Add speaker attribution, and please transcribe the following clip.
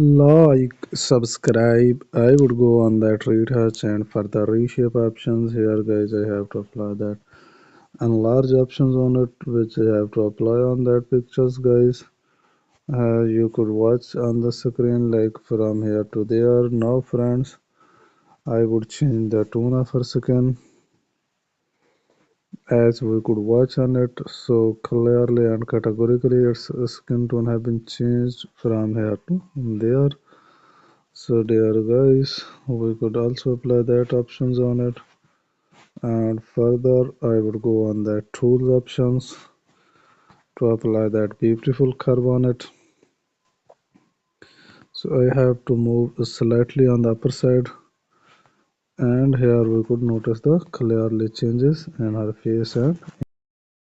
Speaker 1: Like, subscribe. I would go on that retouch and for the reshape options here, guys, I have to apply that enlarge options on it, which I have to apply on that pictures, guys. You could watch on the screen like from here to there. Now, friends, I would change the tone of her skin as we could watch on it. So clearly and categorically, its skin tone have been changed from here to there. So dear guys, we could also apply that options on it, and further I would go on the tools options to apply that beautiful curve on it. So I have to move slightly on the upper side, and here we could notice the clearly changes in her face and